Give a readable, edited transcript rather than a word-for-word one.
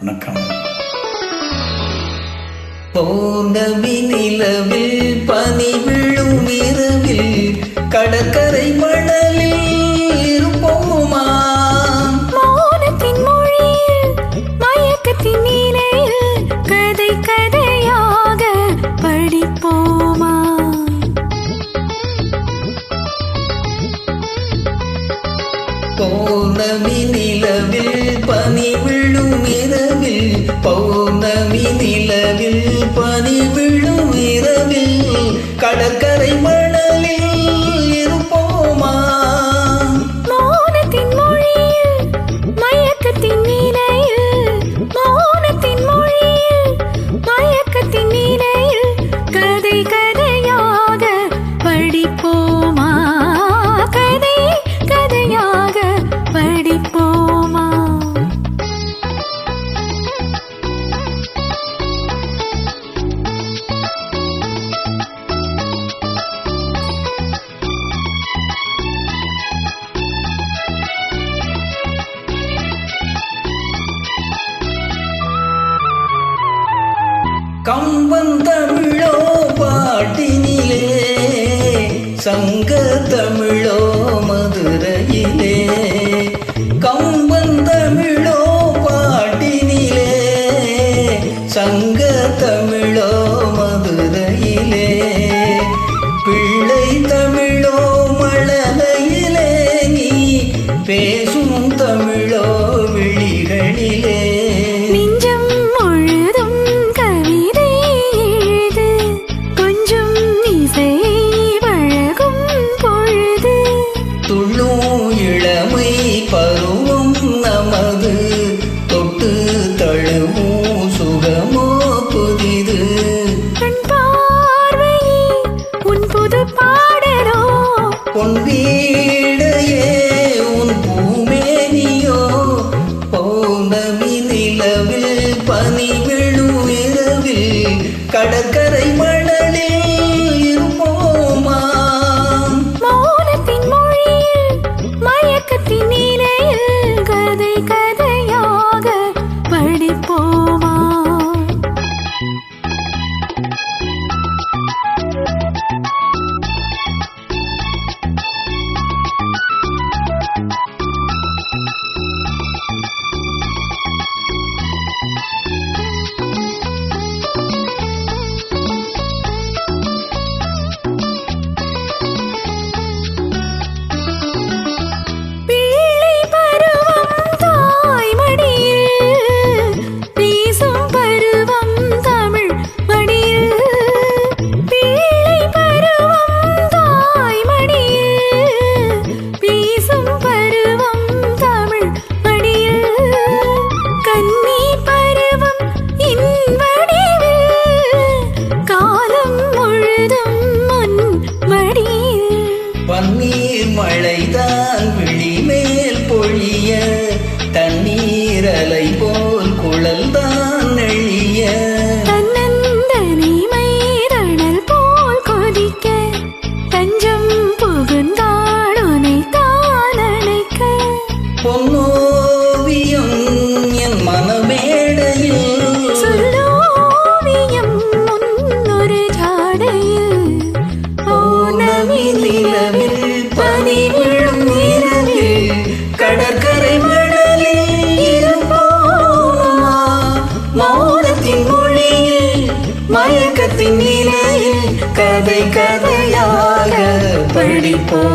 வணக்கம். பௌர்ணமி நிலவில் பனி விழும் இரவில் கடற்கரை மணலில் இருப்போமா? மௌனத்தின் மொழியில் மயக்கத்தின் நிலையில் கதை கதையாக படிப்போமா? பௌர்ணமி நிலவில் பனி விழும் இரவில் பௌர்ணமி நிலவில் பனி விழும் இரவில் கடற்கரை மணலில் இருப்போமா? மௌனத்தின் மொழியில் மயக்கத்தின் நிலையில் மௌனத்தின் மொழியில் மயக்கத்தின் நிலையில் கதை கதையாக படிப்போமா? கதை கதையாக படிப்போமா? கம்பன் தமிழோ பாட்டினிலே சங்க தமிழோ மதுரையிலே. கம்பன் தமிழோ பாட்டினிலே சங்க தமிழோ மதுரையிலே. பிள்ளை தமிழோ மழலையிலே நீ பேசும் தமிழோ விழிகளிலே. நெஞ்சம் முழுதும் கவிதை எழுது கொஞ்சம் இசை வழகும் பொழுது. துள்ளும் இளமை பருவம் நமது தொட்டு தழுவும் சுகமோ புதிது. கண் பார்வையே உன் புது பாடலோ பொன் வீடையே உன் பூமேனியோ. பௌர்ணமி நிலவில் பனி விழும் இரவில் கடற்கரை மணலில் இருப்போமா? மௌனத்தின் மொழியில் மயக்கத்தின் நிலையில் கதை கதையாக படிப்போமா? பிள்ளை பருவம் தாய் மடியில் பேசும் பருவம் தமிழ் மடியில். பிள்ளை பருவம் தாய் மடியில் பேசும் பருவம் தமிழ் மடியில். கன்னி பருவம் இன் வடிவில் காலம் முழுதும் முன் மடியில். பன்னீர் மழைதான் விழிமேல் பொழிய தண்ணீர் அலை போல் குழல்தான் நெழிய. தன்னந்தனிமை தணல் போல் கொதிக்க தஞ்சம் புகுந்தாள் உனை தான் அணைக்க. பொன்னோவியம் என் மனமேடையில் சொல்லோவியம் முன்னொரு ஜாடையில். பௌர்ணமி நிலவில் பனி விழும் இரவில் கடற்கரை மணலில் இருப்போமா? மௌனத்தின் மொழியில் மயக்கத்தின் நிலையில் கதை கதையாக படிப்போம்.